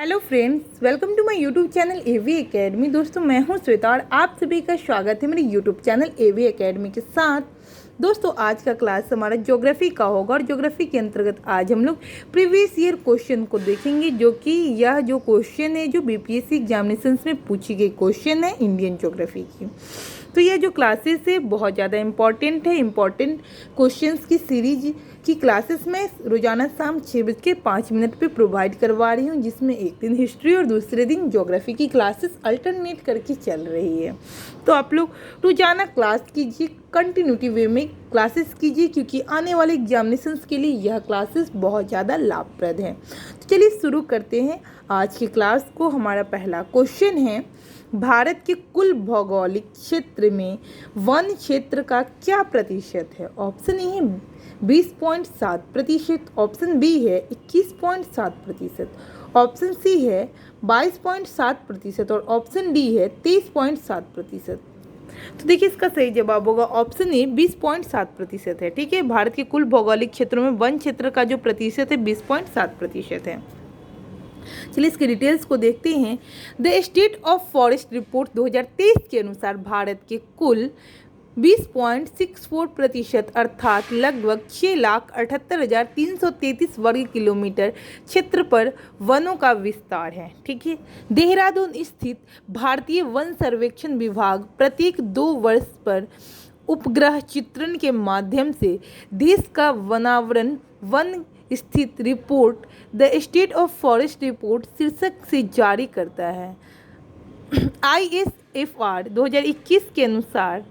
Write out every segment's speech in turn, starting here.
Hello friends, welcome to my YouTube channel AV academy. दोस्तों, मैं हूं श्वेता और आप सभी का स्वागत है मेरे यूट्यूब चैनल एवी एकेडमी के साथ। दोस्तों, आज का क्लास हमारा ज्योग्राफी का होगा और ज्योग्राफी के अंतर्गत आज हम लोग प्रीवियस ईयर क्वेश्चन को देखेंगे, जो कि यह जो क्वेश्चन है जो बीपीएससी एग्जामिनेशंस में पूछी गई क्वेश्चन है इंडियन ज्योग्राफी की। तो यह जो क्लासेस है बहुत ज़्यादा इम्पॉर्टेंट है। इम्पॉर्टेंट क्वेश्चंस की सीरीज की क्लासेस में रोजाना शाम 6:05 पे प्रोवाइड करवा रही हूँ, जिसमें एक दिन हिस्ट्री और दूसरे दिन ज्योग्राफी की क्लासेस अल्टरनेट करके चल रही है। तो आप लोग रोजाना क्लास कीजिए, कंटिन्यूटी वे में क्लासेस कीजिए, क्योंकि आने वाले एग्जामिनेशंस के लिए यह क्लासेस बहुत ज़्यादा लाभप्रद है। तो चलिए शुरू करते हैं आज की क्लास को। हमारा पहला क्वेश्चन है, भारत के कुल भौगोलिक क्षेत्र में वन क्षेत्र का क्या प्रतिशत है? ऑप्शन ए है 20.7%, ऑप्शन बी है 21.7%, ऑप्शन सी है 22.7% और ऑप्शन डी है 23.7%। तो देखिए, इसका सही जवाब होगा ऑप्शन ए 20.7% है। ठीक है, भारत के कुल भौगोलिक क्षेत्रों में वन क्षेत्र का जो प्रतिशत है 20.7% है। चलिए इसके डिटेल्स को देखते हैं। The state of forest report 2023 के अनुसार भारत के कुल 20.64% अर्थात लगभग 6,78,333 वर्ग किलोमीटर क्षेत्र पर वनों का विस्तार है। ठीक है, देहरादून स्थित भारतीय वन सर्वेक्षण विभाग प्रत्येक 2 वर्ष पर उपग्रह चित्रण के माध्यम से देश का वनावरण वन स्थित report the state of forest report शीर्षक से जारी करता है। ISFR 2021 के अनुसार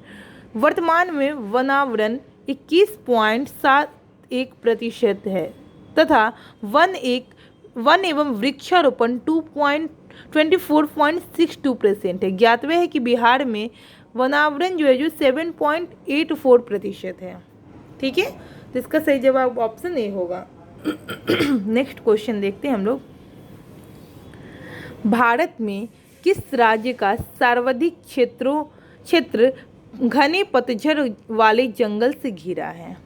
वर्तमान में वनावरण 21.71% है तथा वन एवं वृक्षारोपण 24.62% है। ज्ञातव्य है कि बिहार में वनावरण जो है 7.84% है। ठीक है, तो इसका सही जवाब ऑप्शन ए होगा। नेक्स्ट क्वेश्चन देखते हैं हम लोग। भारत में किस राज्य का सर्वाधिक क्षेत्र घने पतझड़ वाले जंगल से घिरा है?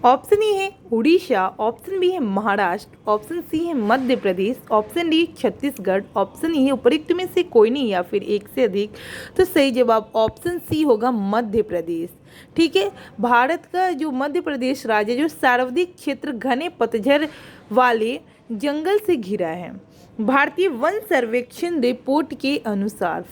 ऑप्शन ए है उड़ीसा, ऑप्शन बी है महाराष्ट्र, ऑप्शन सी है Madhya Pradesh, option D Chhattisgarh, option E है उपरोक्त में से कोई नहीं या फिर एक से अधिक। तो सही जवाब ऑप्शन सी होगा मध्य प्रदेश। ठीक है, भारत का जो मध्य प्रदेश राज्य जो सर्वाधिक क्षेत्र घने पतझड़ वाले जंगल से घिरा है। भारतीय वन सर्वेक्षण रिपोर्ट के अनुसार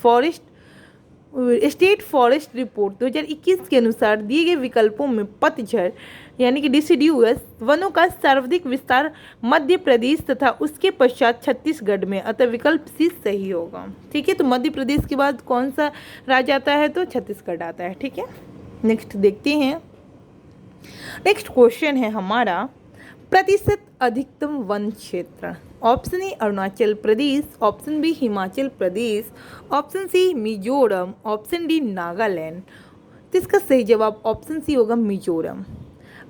स्टेट फॉरेस्ट रिपोर्ट 2021 के अनुसार दिए गए विकल्पों में पतझड़ यानी कि डिसिड्यूअस वनों का सर्वाधिक विस्तार मध्य प्रदेश तथा उसके पश्चात छत्तीसगढ़ में, अतः विकल्प सी सही होगा। ठीक है, तो मध्य प्रदेश के बाद कौन सा राज्य आता है? तो छत्तीसगढ़ आता है। ठीक है, नेक्स्ट देखते हैं। नेक्स्ट क्वेश्चन है हमारा, प्रतिशत अधिकतम वन क्षेत्र। Option A Arunachal Pradesh, option B Himachal Pradesh, option C Mizoram, option D Nagaland. तो इसका सही जवाब ऑप्शन सी होगा मिजोरम।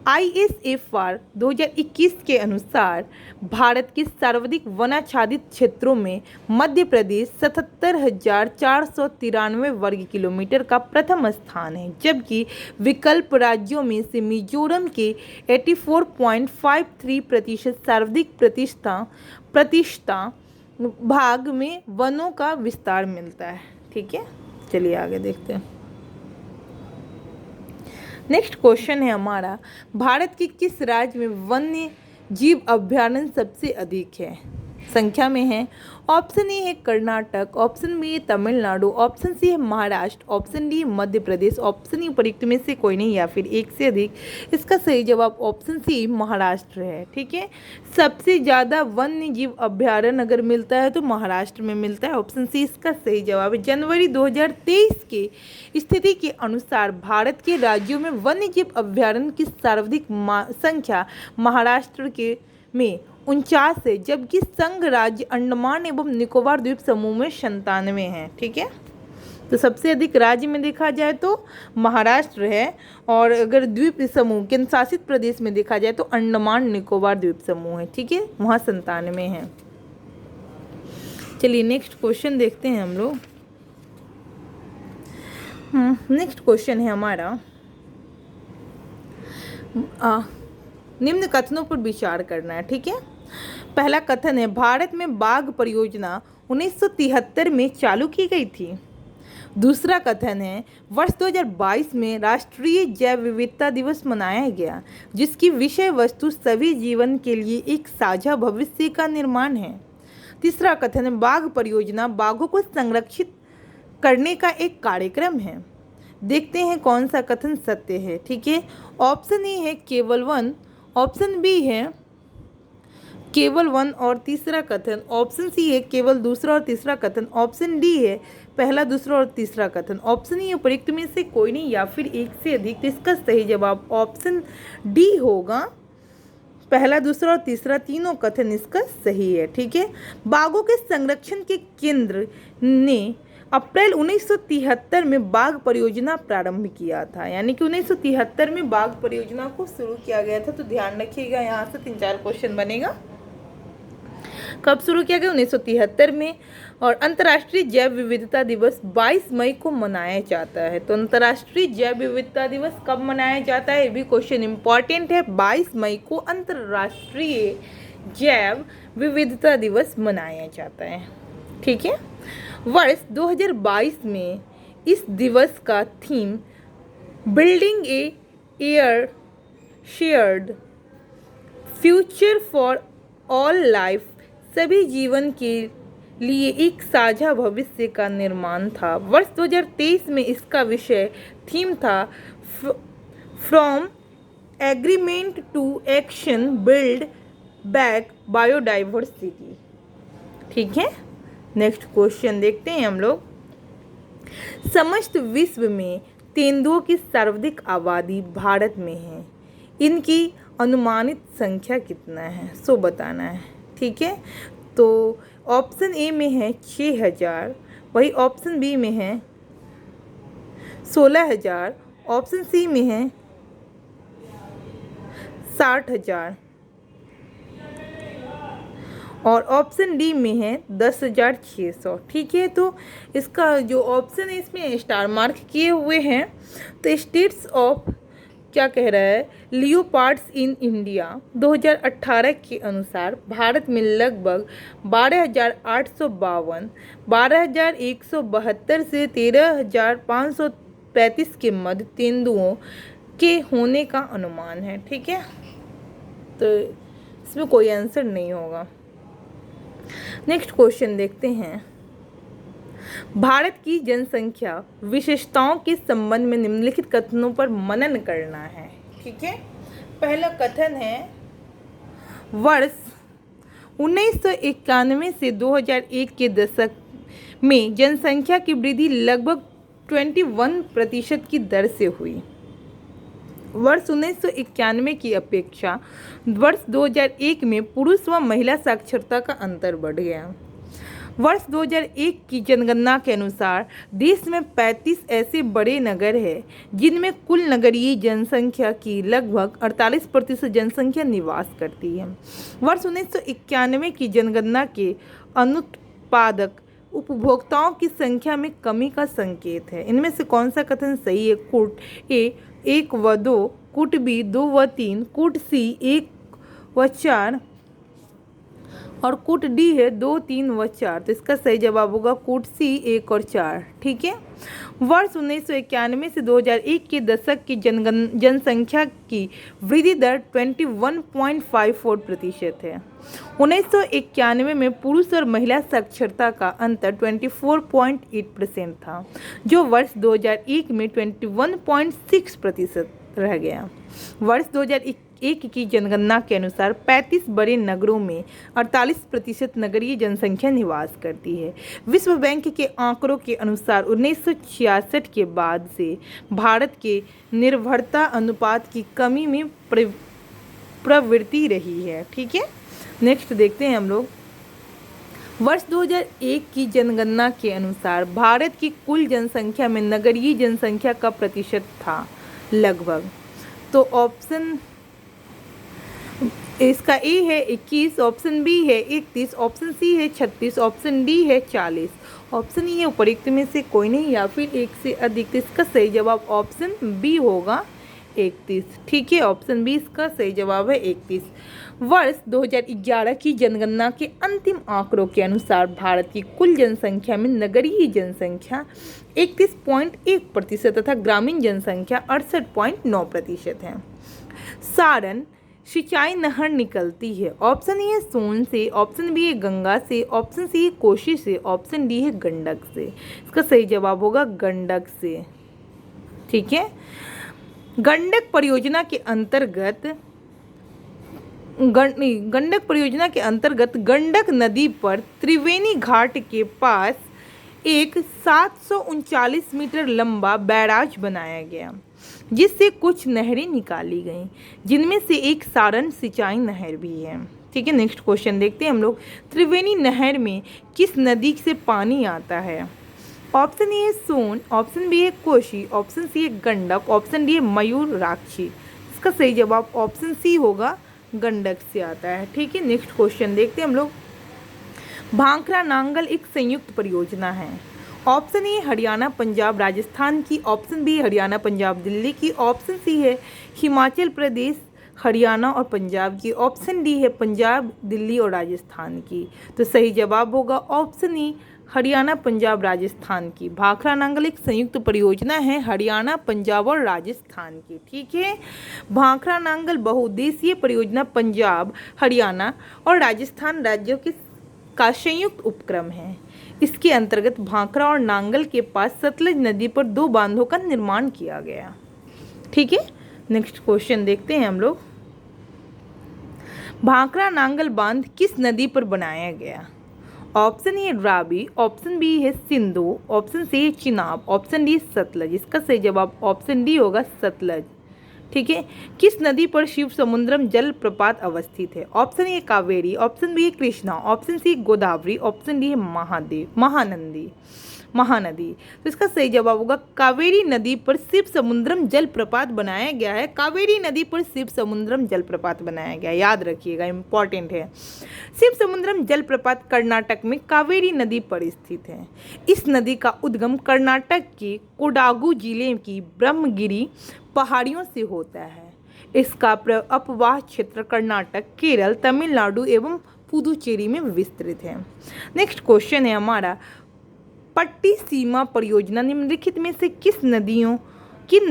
ISFR 2021 के अनुसार भारत के सर्वाधिक वनाच्छादित क्षेत्रों में मध्य प्रदेश 77,493 वर्ग किलोमीटर का प्रथम स्थान है, जबकि विकल्प राज्यों में से मिजोरम के 84.53% सर्वाधिक प्रतिशत भाग में वनों का विस्तार मिलता है। ठीक है, चलिए आगे देखते हैं। नेक्स्ट क्वेश्चन है हमारा, भारत के किस राज्य में वन्य जीव अभ्यारण्य सबसे अधिक है संख्या में है? ऑप्शन ए है कर्नाटक, ऑप्शन बी है तमिलनाडु, ऑप्शन सी है महाराष्ट्र, ऑप्शन डी मध्य प्रदेश, ऑप्शन ई उपरोक्त में से कोई नहीं या फिर एक से अधिक। इसका सही जवाब ऑप्शन सी महाराष्ट्र है। ठीक है, सबसे ज़्यादा वन्य जीव अभ्यारण्य अगर मिलता है तो महाराष्ट्र में मिलता है। ऑप्शन सी इसका सही जवाब है। जनवरी 2023 के स्थिति के अनुसार भारत के राज्यों में वन्य जीव अभ्यारण्य की सर्वाधिक संख्या महाराष्ट्र के में 49 है, जबकि संघ राज्य अंडमान एवं निकोबार द्वीप समूह में 97 है। ठीक है, तो सबसे अधिक राज्य में देखा जाए तो महाराष्ट्र है, और अगर द्वीप समूह केंद्र शासित प्रदेश में देखा जाए तो अंडमान निकोबार द्वीप समूह है। ठीक है, वहाँ 97 है। चलिए नेक्स्ट क्वेश्चन देखते हैं हम लोग। नेक्स्ट क्वेश्चन है हमारा, निम्न कथनों पर विचार करना है। ठीक है, पहला कथन है भारत में बाघ परियोजना 1973 में चालू की गई थी। दूसरा कथन है वर्ष 2022 में राष्ट्रीय जैव विविधता दिवस मनाया गया, जिसकी विषय वस्तु सभी जीवन के लिए एक साझा भविष्य का निर्माण है। तीसरा कथन है बाघ परियोजना बाघों को संरक्षित करने का एक कार्यक्रम है। देखते हैं कौन सा कथन सत्य है। ठीक है, ऑप्शन ए है केवल वन, ऑप्शन बी है केवल वन और तीसरा कथन, ऑप्शन सी है केवल दूसरा और तीसरा कथन, ऑप्शन डी है पहला दूसरा और तीसरा कथन, ऑप्शन ई उपयुक्त में से कोई नहीं या फिर एक से अधिक। तो इसका सही जवाब ऑप्शन डी होगा, पहला दूसरा और तीसरा तीनों कथन इसका सही है। ठीक है, बाघों के संरक्षण के केंद्र ने अप्रैल 1973 में बाघ परियोजना प्रारंभ किया था, यानी कि 1973 में बाघ परियोजना को शुरू किया गया था। तो ध्यान रखिएगा, यहाँ से 3-4 क्वेश्चन बनेगा। कब शुरू किया गया? 1973 में। और अंतर्राष्ट्रीय जैव विविधता दिवस 22 मई को मनाया जाता है। तो अंतर्राष्ट्रीय जैव विविधता दिवस कब मनाया जाता है, ये भी क्वेश्चन इंपॉर्टेंट है। 22 मई को अंतर्राष्ट्रीय जैव विविधता दिवस मनाया जाता है। ठीक है, वर्ष 2022 में इस दिवस का theme building A air shared future for all life, सभी जीवन के लिए एक साझा भविष्य का निर्माण था। वर्ष 2023 में इसका विषय थीम था from agreement to action build back biodiversity. ठीक है, नेक्स्ट क्वेश्चन देखते हैं हम लोग। समस्त विश्व में तेंदुओं की सर्वाधिक आबादी भारत में है, इनकी अनुमानित संख्या कितना है, सो बताना है। ठीक है, तो ऑप्शन ए में है 6000, वही ऑप्शन बी में है 16000, ऑप्शन सी में है 60000 और ऑप्शन डी में है 10,600। ठीक है, तो इसका जो ऑप्शन है इसमें स्टार मार्क किए हुए हैं। तो स्टेट्स ऑफ क्या कह रहा है, लियोपार्ड्स इन इंडिया 2018 के अनुसार भारत में लगभग 12,852, 12,172 से 13,535 के मध्य तेंदुओं के होने का अनुमान है। ठीक है, तो इसमें कोई आंसर नहीं होगा। नेक्स्ट क्वेश्चन देखते हैं। भारत की जनसंख्या विशेषताओं के संबंध में निम्नलिखित कथनों पर मनन करना है। ठीक है, पहला कथन है वर्ष 1991 से 2001 के दशक में जनसंख्या की वृद्धि लगभग 21% की दर से हुई। वर्ष 1991 की अपेक्षा वर्ष 2001 में पुरुष व महिला साक्षरता का अंतर बढ़ गया। वर्ष 2001 की जनगणना के अनुसार देश में 35 ऐसे बड़े नगर हैं जिनमें कुल नगरीय जनसंख्या की लगभग 48% जनसंख्या निवास करती है। वर्ष 1991 की जनगणना के अनुत्पादक उपभोक्ताओं की संख्या में कमी का संकेत है। इनमें से कौन सा कथन सही है? कूट ए 1 व 2, कूट बी 2 व 3, कूट सी 1 व 4 और कूट डी है 2, 3 व 4। तो इसका सही जवाब होगा कूट सी 1 और 4। ठीक है, वर्ष 1991 से 2001 के दशक की जनसंख्या की वृद्धि दर 21.54% है। 1991 में पुरुष और महिला साक्षरता का अंतर 24.8% था, जो वर्ष 2001 में 21.6% रह गया। वर्ष 2001 की जनगणना के अनुसार 35 बड़े नगरों में 48% नगरीय जनसंख्या निवास करती है। विश्व बैंक के आंकड़ों के अनुसार 1966 के बाद से भारत के निर्भरता अनुपात की कमी में प्रवृत्ति रही है। ठीक है, नेक्स्ट देखते हैं हम लोग। वर्ष 2001 की जनगणना के अनुसार भारत की कुल जनसंख्या में नगरीय जनसंख्या का प्रतिशत था लगभग, तो ऑप्शन इसका ए है 21, ऑप्शन बी है 31, ऑप्शन सी है 36, ऑप्शन डी है 40, ऑप्शन ई है उपयुक्त में से कोई नहीं या फिर एक से अधिक। तो इसका सही जवाब ऑप्शन बी होगा, 31। ठीक है, ऑप्शन बी इसका सही जवाब है 31। वर्ष 2011 की जनगणना के अंतिम आंकड़ों के अनुसार भारत की कुल जनसंख्या में नगरीय जनसंख्या 31.1% तथा ग्रामीण जनसंख्या 68.9% है। सारण सिंचाई नहर निकलती है। ऑप्शन ए है सोन से, ऑप्शन बी है गंगा से, ऑप्शन सी है कोसी से, ऑप्शन डी है गंडक से। इसका सही जवाब होगा गंडक से। ठीक है, गंडक परियोजना के अंतर्गत गंडक नदी पर त्रिवेणी घाट के पास एक 739 मीटर लंबा बैराज बनाया गया, जिससे कुछ नहरें निकाली गईं, जिनमें से एक सारण सिंचाई नहर भी है। ठीक है, नेक्स्ट क्वेश्चन देखते हैं हम लोग। त्रिवेणी नहर में किस नदी से पानी आता है? ऑप्शन ए है सोन, ऑप्शन बी है कोसी, ऑप्शन सी है गंडक, ऑप्शन डी है मयूराक्षी। इसका सही जवाब ऑप्शन सी होगा, गंडक से आता है। ठीक है, नेक्स्ट क्वेश्चन देखते हैं हम लोग। भाखड़ा नांगल एक संयुक्त परियोजना है। ऑप्शन ए हरियाणा पंजाब राजस्थान की, ऑप्शन बी हरियाणा पंजाब दिल्ली की, ऑप्शन सी है हिमाचल प्रदेश हरियाणा और पंजाब की, ऑप्शन डी है पंजाब दिल्ली और राजस्थान की। तो सही जवाब होगा ऑप्शन ई हरियाणा पंजाब राजस्थान की। भाखड़ा नांगल एक संयुक्त परियोजना है हरियाणा पंजाब और राजस्थान की। ठीक है, भाखड़ा नांगल बहुउद्देशीय परियोजना पंजाब हरियाणा और राजस्थान राज्यों का संयुक्त उपक्रम है। इसके अंतर्गत भाखड़ा और नांगल के पास सतलज नदी पर 2 बांधों का निर्माण किया गया। ठीक है, नेक्स्ट क्वेश्चन देखते हैं हम लोग। भाखड़ा नांगल बांध किस नदी पर बनाया गया? Option A Ravi, option B है सिंधु, ऑप्शन सी है चिनाब, ऑप्शन डी सतलज। इसका सही जवाब ऑप्शन डी होगा सतलज। ठीक है, किस नदी पर शिव समुद्रम जल प्रपात अवस्थित है? Option A Kaveri, option B है Krishna, option C Godavari, option D है महानदी। तो इसका सही जवाब होगा कावेरी नदी पर शिव समुद्रम जल प्रपात बनाया गया है। कावेरी नदी पर शिव समुद्रम जल प्रपात बनाया गया, याद रखिएगा, इंपॉर्टेंट है। शिव समुद्रम जल प्रपात कर्नाटक में कावेरी नदी पर स्थित है। इस नदी का उद्गम कर्नाटक के कोडागु जिले की ब्रह्मगिरी पहाड़ियों से होता है। इसका अपवाह क्षेत्र कर्नाटक, केरल, तमिलनाडु एवं पुदुचेरी में विस्तृत है। नेक्स्ट क्वेश्चन है हमारा, पट्टी सीमा परियोजना निम्नलिखित में से किन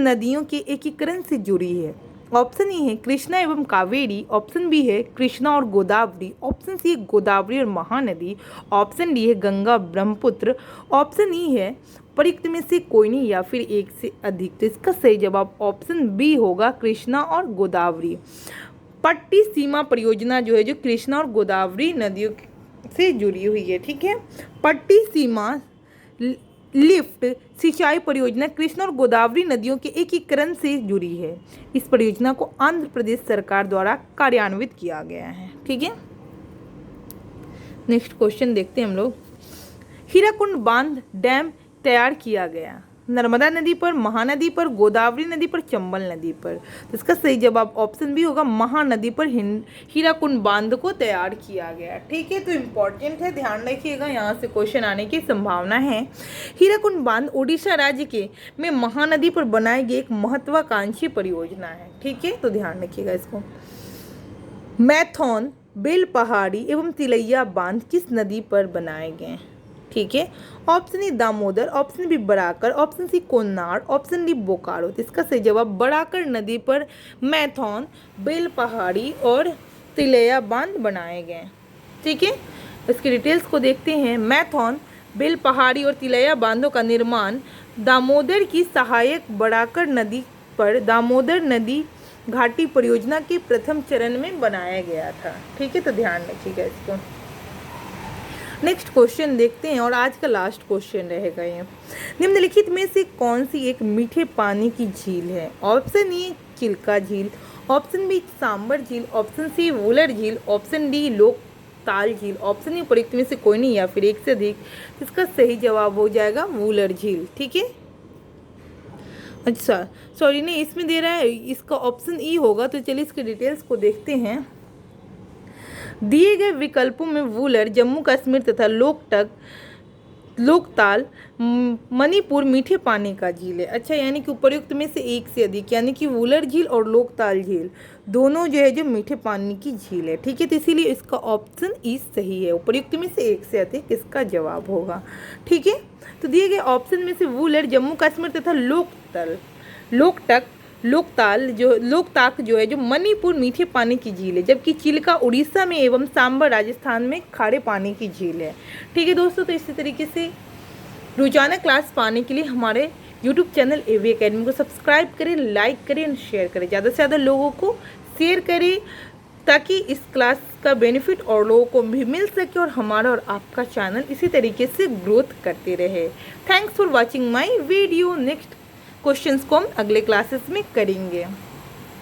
नदियों के एकीकरण से जुड़ी है? ऑप्शन ए है कृष्णा एवं कावेरी, ऑप्शन बी है कृष्णा और गोदावरी, ऑप्शन सी है गोदावरी और महानदी, ऑप्शन डी है गंगा ब्रह्मपुत्र, ऑप्शन ई है प्रयुक्त में से कोई नहीं या फिर एक से अधिक। तो इसका सही जवाब ऑप्शन बी होगा, कृष्णा और गोदावरी। पट्टी सीमा परियोजना जो है जो कृष्णा और गोदावरी नदियों से जुड़ी हुई है। ठीक है, पट्टी सीमा लिफ्ट सिंचाई परियोजना कृष्णा और गोदावरी नदियों के एकीकरण से जुड़ी है। इस परियोजना को आंध्र प्रदेश सरकार द्वारा कार्यान्वित किया गया है। ठीक है, नेक्स्ट क्वेश्चन देखते हैं हम लोग। हीराकुंड बांध डैम तैयार किया गया नर्मदा नदी पर, महानदी पर, गोदावरी नदी पर, चंबल नदी पर। तो इसका सही जवाब ऑप्शन बी होगा, महानदी पर हीराकुंड बांध को तैयार किया गया। ठीक है, तो इम्पॉर्टेंट है, ध्यान रखिएगा, यहाँ से क्वेश्चन आने की संभावना है। हीराकुंड बांध उड़ीसा राज्य में महानदी पर बनाई गई एक महत्वाकांक्षी परियोजना है। ठीक है, तो ध्यान रखिएगा इसको। मैथौन, बेलपहाड़ी एवं तिलैया बांध किस नदी पर बनाए गए? ठीक है, option A Damodar, option B Barakar, option C कोन्नाड, ऑप्शन डी बोकारो। तो इसका सही जवाब बराकर नदी पर मैथौन, बेलपहाड़ी और तिलैया बांध बनाए गए। ठीक है, इसकी डिटेल्स को देखते हैं। मैथौन, बेलपहाड़ी और तिलैया बांधों का निर्माण दामोदर की सहायक बराकर नदी पर दामोदर नदी घाटी परियोजना के प्रथम चरण में बनाया गया था। ठीक है, तो ध्यान रखिएगा इसको। नेक्स्ट क्वेश्चन देखते हैं और आज का लास्ट क्वेश्चन रहेगा ये। निम्नलिखित में से कौन सी एक मीठे पानी की झील है? ऑप्शन ए चिल्का झील, ऑप्शन बी सांबर झील, ऑप्शन सी वूलर झील, ऑप्शन डी लोकताल झील, ऑप्शन ए प्रयुक्त में से कोई नहीं या फिर एक से अधिक। इसका सही जवाब हो जाएगा वूलर झील। ठीक है, अच्छा सॉरी नहीं, इसमें दे रहा है, इसका ऑप्शन ई होगा। तो चलिए इसके डिटेल्स को देखते हैं। दिए गए विकल्पों में वूलर जम्मू कश्मीर तथा लोकटक लोकताल, मणिपुर मीठे पानी का झील है। अच्छा, यानी कि उपर्युक्त में से एक से अधिक, यानी कि वुलर झील और लोकताल झील दोनों जो है जो मीठे पानी की झील है। ठीक है, तो इसीलिए इसका ऑप्शन ई सही है। उपर्युक्त में से एक से अधिक इसका जवाब होगा। ठीक है, तो दिए गए ऑप्शन में से वुलर जम्मू कश्मीर तथा लोकताक जो है जो मणिपुर मीठे पानी की झील है, जबकि चिल्का उड़ीसा में एवं सांबर राजस्थान में खारे पानी की झील है। ठीक है दोस्तों, तो इसी तरीके से रोजाना क्लास पाने के लिए हमारे यूट्यूब चैनल एवी एकेडमी को सब्सक्राइब करें, लाइक करें और शेयर करें, ज़्यादा से ज़्यादा लोगों को शेयर करें ताकि इस क्लास का बेनिफिट और लोगों को भी मिल सके और हमारा और आपका चैनल इसी तरीके से ग्रोथ करते रहे। Thanks for watching my video. Next questions को हम अगले क्लासेस में करेंगे।